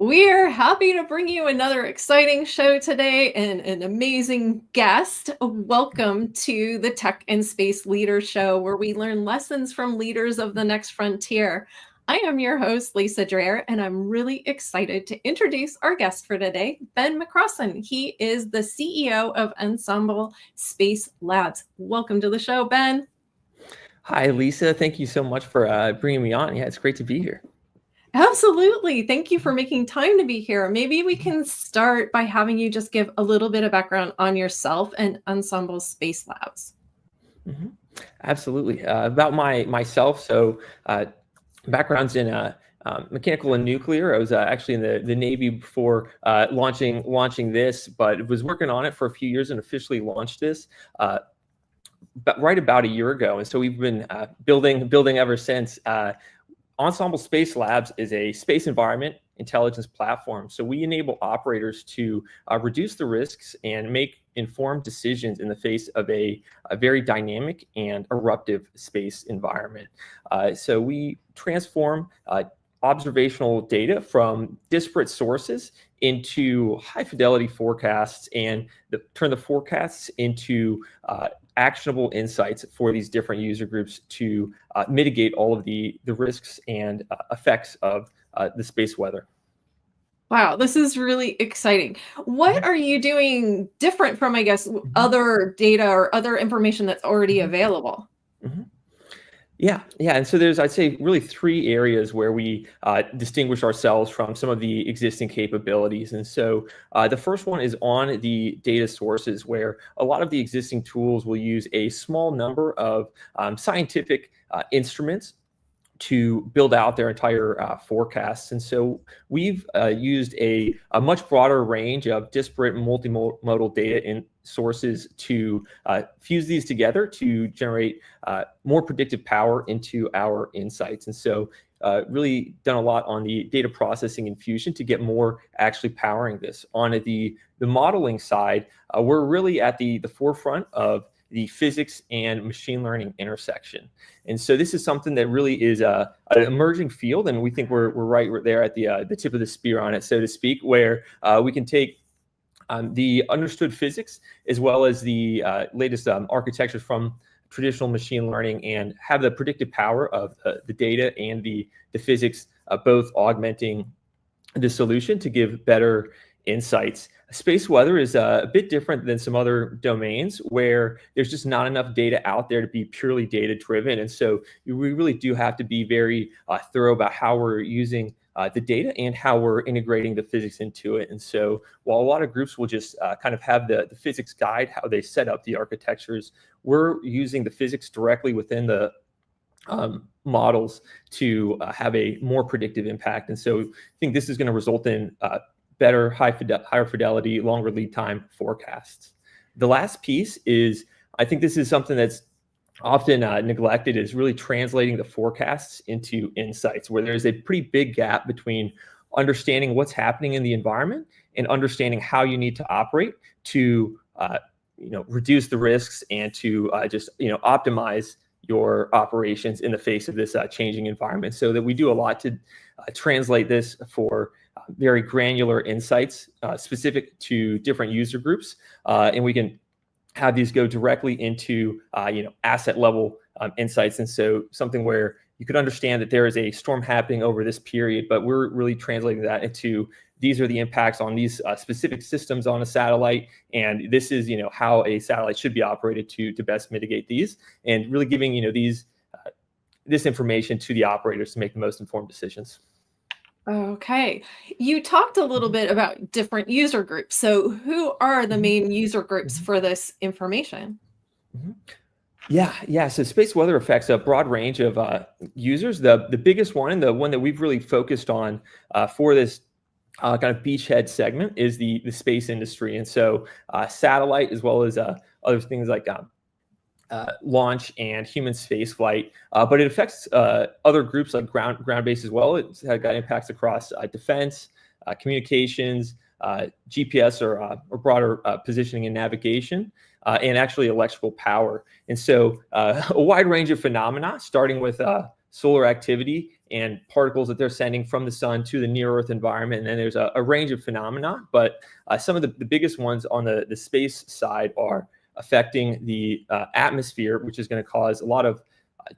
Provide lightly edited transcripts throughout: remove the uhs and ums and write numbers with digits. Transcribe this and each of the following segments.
We're happy to bring you another exciting show today and an amazing guest. Welcome to the Tech and Space Leader Show, where we learn lessons from leaders of the next frontier. I am your host, Lisa Dreher, and I'm really excited to introduce our guest for today, Ben McCrossan. He is the CEO of Ensemble Space Labs. Welcome to the show, Ben. Hi, Lisa. Thank you so much for bringing me on. Yeah, it's great to be here. Absolutely. Thank you for making time to be here. Maybe we can start by having you just give a little bit of background on yourself and Ensemble Space Labs. hmm Absolutely. About myself, so background's in mechanical and nuclear. I was actually in the Navy before launching this, but was working on it for a few years and officially launched this but right about a year ago. And so we've been building ever since. Ensemble Space Labs is a space environment intelligence platform. So we enable operators to reduce the risks and make informed decisions in the face of a very dynamic and eruptive space environment. So we transform observational data from disparate sources into high fidelity forecasts and turn the forecasts into actionable insights for these different user groups to mitigate all of the risks and effects of the space weather. Wow, this is really exciting. What are you doing different from, I guess, other data or other information that's already available? Mhm. Yeah. And so there's, I'd say, really three areas where we distinguish ourselves from some of the existing capabilities. And so the first one is on the data sources, where a lot of the existing tools will use a small number of scientific instruments to build out their entire forecasts. And so we've used a much broader range of disparate multimodal data in sources to fuse these together to generate more predictive power into our insights. And so really done a lot on the data processing and fusion to get more actually powering this. On the modeling side, we're really at the forefront of the physics and machine learning intersection. And so this is something that really is an emerging field, and we think we're right there at the tip of the spear on it, so to speak, where we can take the understood physics as well as the latest architectures from traditional machine learning and have the predictive power of the data and the physics both augmenting the solution to give better insights. Space weather is a bit different than some other domains where there's just not enough data out there to be purely data driven. And so we really do have to be very thorough about how we're using the data and how we're integrating the physics into it. And so while a lot of groups will just kind of have the physics guide how they set up the architectures, we're using the physics directly within the models to have a more predictive impact. And so I think this is going to result in better, higher fidelity, longer lead time forecasts. The last piece is, I think this is something that's often neglected, is really translating the forecasts into insights, where there's a pretty big gap between understanding what's happening in the environment and understanding how you need to operate to reduce the risks and to just optimize your operations in the face of this changing environment. So that we do a lot to translate this for very granular insights specific to different user groups, and we can have these go directly into asset level insights. And so something where you could understand that there is a storm happening over this period, but we're really translating that into these are the impacts on these specific systems on a satellite, and this is how a satellite should be operated to best mitigate these, and really giving this information to the operators to make the most informed decisions. Okay. You talked a little bit about different user groups. So who are the main user groups for this information? Yeah. So space weather affects a broad range of users. The biggest one, and the one that we've really focused on for this kind of beachhead segment, is the space industry. And so satellite, as well as other things like launch and human space flight, but it affects other groups like ground base as well. It's got impacts across defense, communications, GPS or broader positioning and navigation, and actually electrical power. And so a wide range of phenomena, starting with solar activity and particles that they're sending from the sun to the near Earth environment. And then there's a range of phenomena, but some of the biggest ones on the space side are affecting the atmosphere, which is going to cause a lot of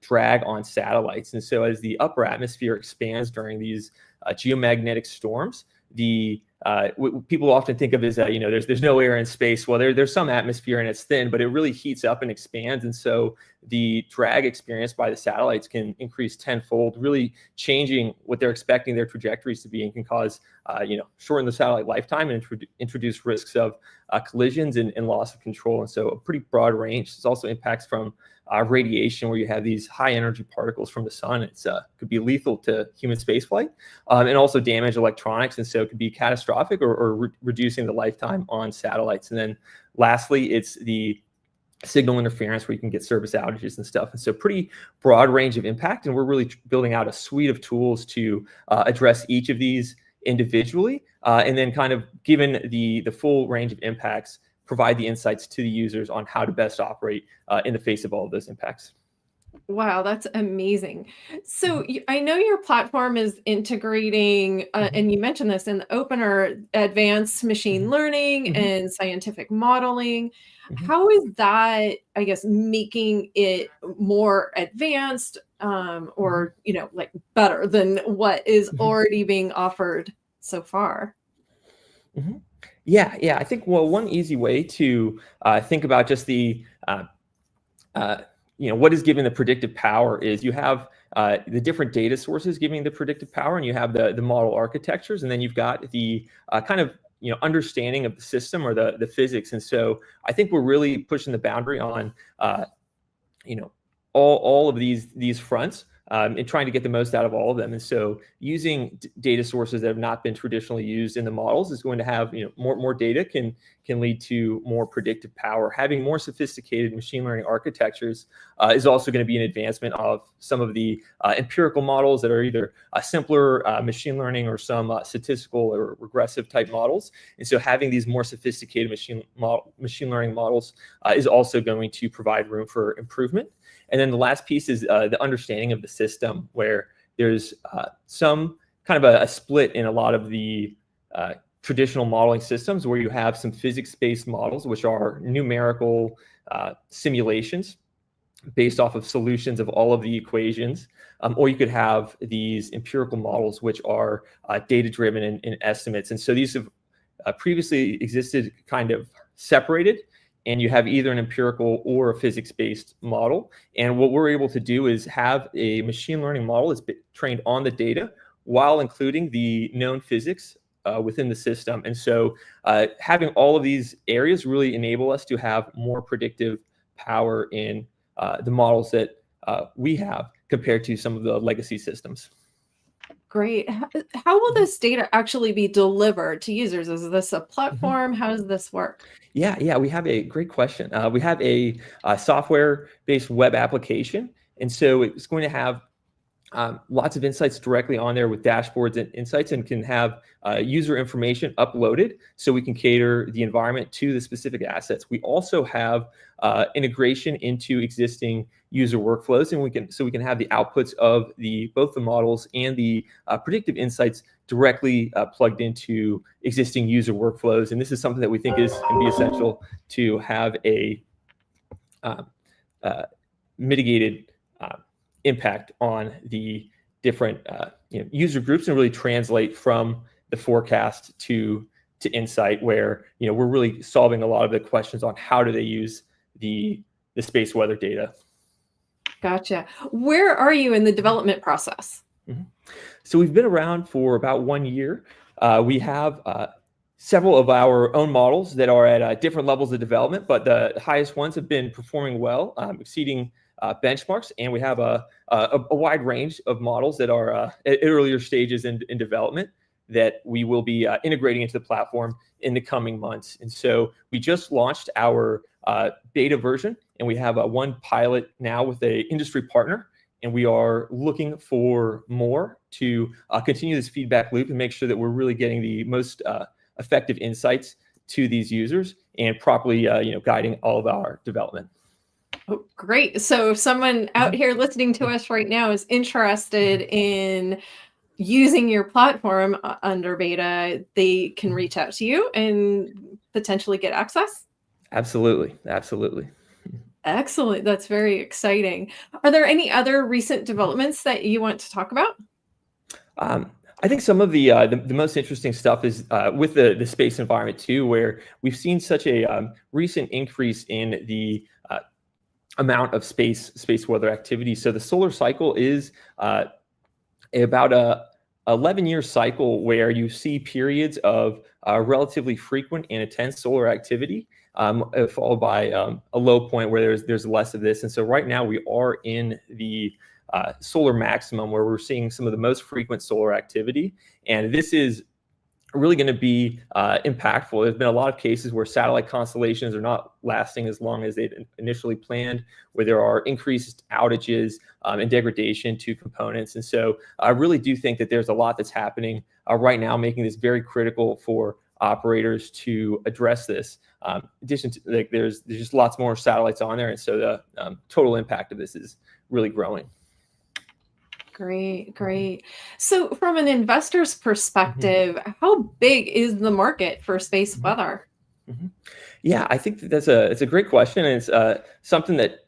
drag on satellites. And so as the upper atmosphere expands during these geomagnetic storms, people often think of as there's no air in space. Well, there's some atmosphere and it's thin, but it really heats up and expands, and so the drag experienced by the satellites can increase tenfold, really changing what they're expecting their trajectories to be, and can cause shorten the satellite lifetime and introduce risks of collisions and loss of control. And so a pretty broad range. There's also impacts from radiation, where you have these high energy particles from the sun. It's could be lethal to human spaceflight, and also damage electronics, and so it could be catastrophic or reducing the lifetime on satellites. And then lastly, it's the signal interference, where you can get service outages and stuff. And so pretty broad range of impact, and we're really building out a suite of tools to address each of these individually, and then kind of, given the full range of impacts, provide the insights to the users on how to best operate in the face of all of those impacts. Wow, that's amazing. So I know your platform is integrating, and you mentioned this in the opener, advanced machine learning and scientific modeling. How is that, I guess, making it more advanced, or, like better than what is already being offered so far? Yeah. I think, well, one easy way to think about just the what is giving the predictive power is you have the different data sources giving the predictive power, and you have the model architectures, and then you've got the kind of understanding of the system, or the physics. And so I think we're really pushing the boundary on all of these fronts, and trying to get the most out of all of them. And so using data sources that have not been traditionally used in the models is going to have, more data can lead to more predictive power. Having more sophisticated machine learning architectures is also going to be an advancement of some of the empirical models that are either simpler machine learning or some statistical or regressive type models. And so having these more sophisticated machine learning models is also going to provide room for improvement. And then the last piece is the understanding of the system, where there's some kind of a split in a lot of the traditional modeling systems, where you have some physics-based models, which are numerical simulations based off of solutions of all of the equations, or you could have these empirical models, which are data-driven and estimates. And so these have previously existed kind of separated, and you have either an empirical or a physics-based model. And what we're able to do is have a machine learning model that's trained on the data while including the known physics within the system. And so having all of these areas really enable us to have more predictive power in the models that we have compared to some of the legacy systems. Great. How will this data actually be delivered to users? Is this a platform? How does this work? Yeah, we have a great question. We have a software-based web application, and so it's going to have lots of insights directly on there with dashboards and insights, and can have user information uploaded, so we can cater the environment to the specific assets. We also have integration into existing user workflows, and we can have the outputs of both the models and the predictive insights directly plugged into existing user workflows. And this is something that we think can be essential to have a mitigated impact on the different user groups, and really translate from the forecast to insight, where we're really solving a lot of the questions on how do they use the space weather data. Gotcha. Where are you in the development process? So we've been around for about 1 year. We have several of our own models that are at different levels of development, but the highest ones have been performing well, exceeding benchmarks. And we have a wide range of models that are at earlier stages in development that we will be integrating into the platform in the coming months. And so we just launched our beta version, and we have one pilot now with an industry partner, and we are looking for more to continue this feedback loop and make sure that we're really getting the most effective insights to these users, and properly guiding all of our development. Oh, great. So if someone out here listening to us right now is interested in using your platform under beta, they can reach out to you and potentially get access? Absolutely, absolutely. Excellent. That's very exciting. Are there any other recent developments that you want to talk about? I think some of the most interesting stuff is with the space environment too, where we've seen such a recent increase in the amount of space weather activity. So the solar cycle is about a 11-year cycle where you see periods of relatively frequent and intense solar activity, followed by a low point where there's less of this. And so right now we are in the solar maximum, where we're seeing some of the most frequent solar activity, and this is really going to be impactful. There's been a lot of cases where satellite constellations are not lasting as long as they initially planned, where there are increased outages and degradation to components. And so I really do think that there's a lot that's happening right now, making this very critical for operators to address this. In addition to, like, there's just lots more satellites on there, and so the total impact of this is really growing. Great, great. So from an investor's perspective, how big is the market for space weather? Yeah, I think that it's a great question, and it's something that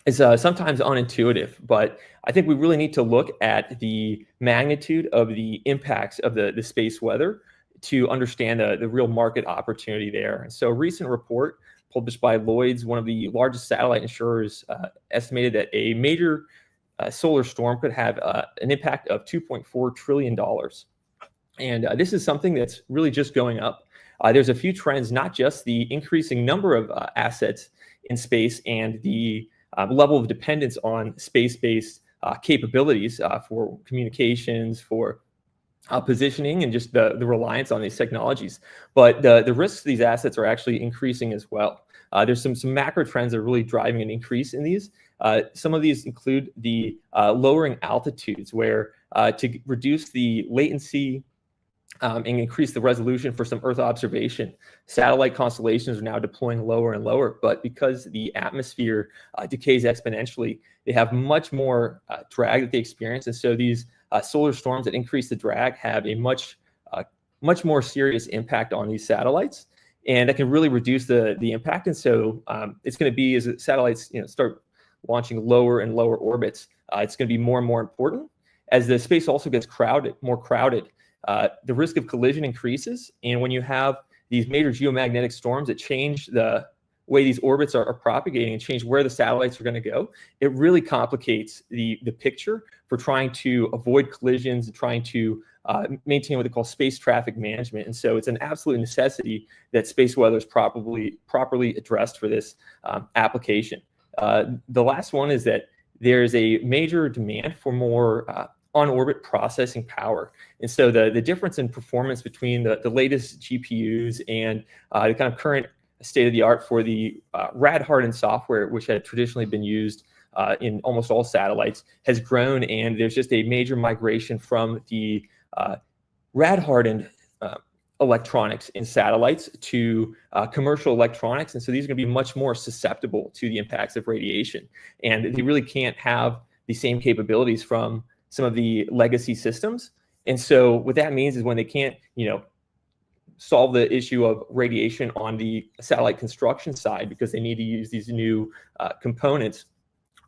is sometimes unintuitive. But I think we really need to look at the magnitude of the impacts of the space weather to understand the real market opportunity there. And so a recent report published by Lloyd's, one of the largest satellite insurers, estimated that a major solar storm could have an impact of $2.4 trillion. And this is something that's really just going up. There's a few trends, not just the increasing number of assets in space and the level of dependence on space-based capabilities for communications, for positioning, and just the reliance on these technologies. But the risks of these assets are actually increasing as well. There's some macro trends that are really driving an increase in these. Some of these include the lowering altitudes, where to reduce the latency and increase the resolution for some Earth observation, satellite constellations are now deploying lower and lower. But because the atmosphere decays exponentially, they have much more drag that they experience. And so these solar storms that increase the drag have a much more serious impact on these satellites, and that can really reduce the impact. And so it's going to be, as satellites start launching lower and lower orbits, it's going to be more and more important. As the space also gets more crowded, the risk of collision increases. And when you have these major geomagnetic storms that change the way these orbits are propagating and change where the satellites are going to go, it really complicates the picture for trying to avoid collisions and trying to maintain what they call space traffic management. And so it's an absolute necessity that space weather is properly addressed for this application. The last one is that there's a major demand for more on-orbit processing power. And so the difference in performance between the latest GPUs and the kind of current state-of-the-art for the rad-hardened software, which had traditionally been used in almost all satellites, has grown. And there's just a major migration from the rad-hardened electronics in satellites to commercial electronics. And so these are going to be much more susceptible to the impacts of radiation. And they really can't have the same capabilities from some of the legacy systems. And so what that means is when they can't, solve the issue of radiation on the satellite construction side because they need to use these new components,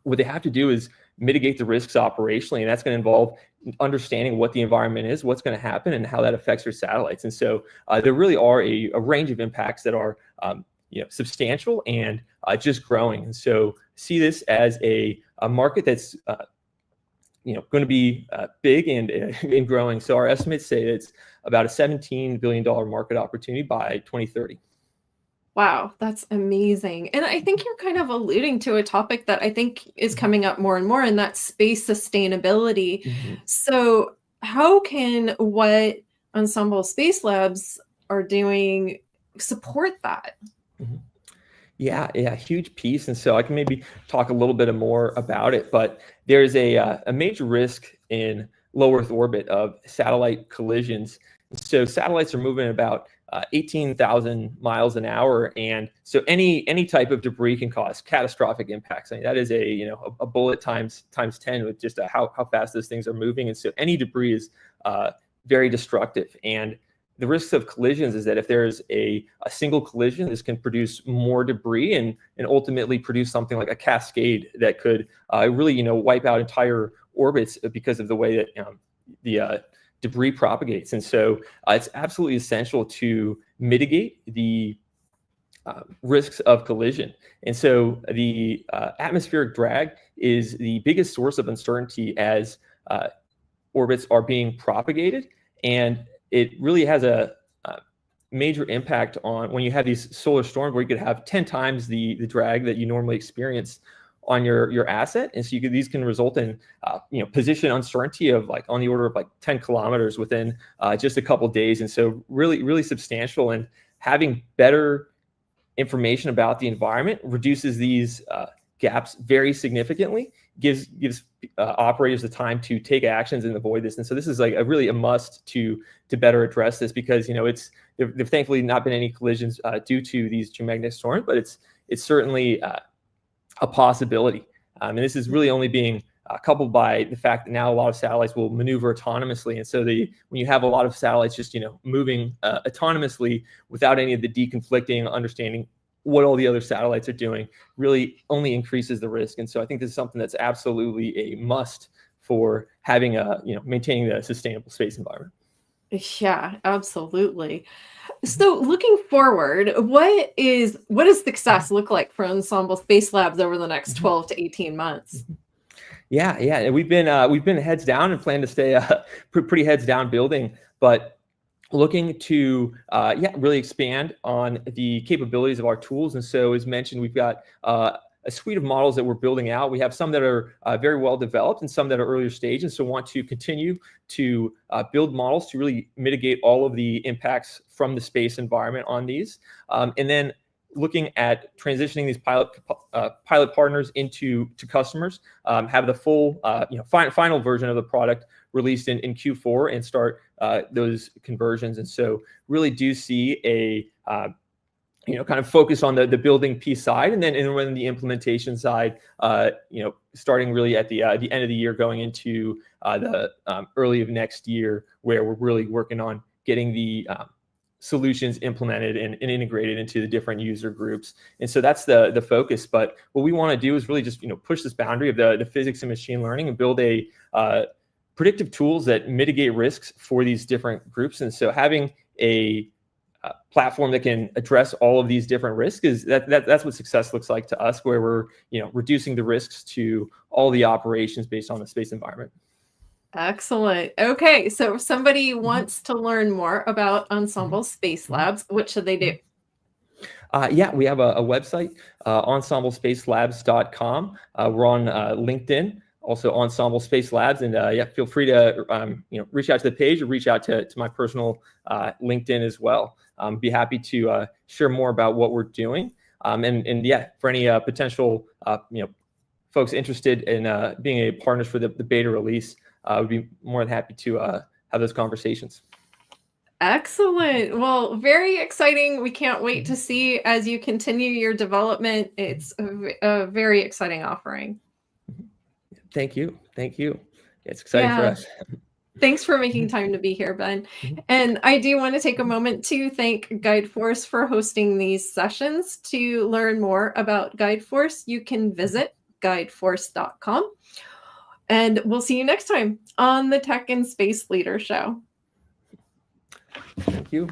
what they have to do is mitigate the risks operationally. And that's going to involve understanding what the environment is, what's going to happen, and how that affects your satellites. And so there really are a range of impacts that are substantial and just growing. And so see this as a market that's going to be big and growing. So our estimates say it's about a $17 billion market opportunity by 2030. Wow, that's amazing. And I think you're kind of alluding to a topic that I think is coming up more and more, and that's space sustainability. So how can what Ensemble Space Labs are doing support that? Yeah, huge piece. And so I can maybe talk a little bit more about it, but there's a major risk in low Earth orbit of satellite collisions. So satellites are moving about 18,000 miles an hour, and so any type of debris can cause catastrophic impacts. I mean, that is a bullet times 10 with just how fast those things are moving, and so any debris is very destructive. And the risks of collisions is that if there's a single collision, this can produce more debris and ultimately produce something like a cascade that could really wipe out entire orbits because of the way that the debris propagates. And so it's absolutely essential to mitigate the risks of collision. And so the atmospheric drag is the biggest source of uncertainty as orbits are being propagated. And it really has a major impact on when you have these solar storms where you could have 10 times the drag that you normally experience on your asset. And so these can result in position uncertainty of on the order of 10 kilometers within just a couple of days. And so really substantial, and having better information about the environment reduces these gaps very significantly, gives operators the time to take actions and avoid this. And so this is really a must to better address this, because there've thankfully not been any collisions due to these geomagnetic storms, but it's certainly a possibility. And this is really only being coupled by the fact that now a lot of satellites will maneuver autonomously. And so when you have a lot of satellites just moving autonomously without any of the deconflicting, understanding what all the other satellites are doing, really only increases the risk. And so I think this is something that's absolutely a must for having maintaining the sustainable space environment. Yeah, absolutely. So looking forward, what does success look like for Ensemble Space Labs over the next 12 to 18 months? Yeah. We've been heads down and plan to stay pretty heads down building, but looking to really expand on the capabilities of our tools. And so, as mentioned, we've got a suite of models that we're building out. We have some that are very well developed and some that are earlier stage, and so want to continue to build models to really mitigate all of the impacts from the space environment on these. And then looking at transitioning these pilot partners into customers, have the full final version of the product released in Q4 and start those conversions. And so really do see a kind of focus on the building piece side, and then in the implementation side, starting really at the end of the year, going into the early of next year, where we're really working on getting the solutions implemented and integrated into the different user groups. And so that's the focus. But what we want to do is really just push this boundary of the physics and machine learning and build a predictive tools that mitigate risks for these different groups. And so having a platform that can address all of these different risks that's what success looks like to us, where we're reducing the risks to all the operations based on the space environment. Excellent. Okay, so if somebody wants to learn more about Ensemble Space Labs, what should they do? We have a website, ensemblespacelabs.com. We're on LinkedIn, also Ensemble Space Labs, and feel free to reach out to the page or reach out to my personal LinkedIn as well. Be happy to share more about what we're doing, and for any potential folks interested in being a partners for the beta release, would be more than happy to have those conversations. Excellent. Well, very exciting. We can't wait to see as you continue your development. It's a very exciting offering. Thank you. It's exciting for us. Thanks for making time to be here, Ben. And I do want to take a moment to thank GuideForce for hosting these sessions. To learn more about GuideForce, you can visit guideforce.com. And we'll see you next time on the Tech and Space Leader Show. Thank you.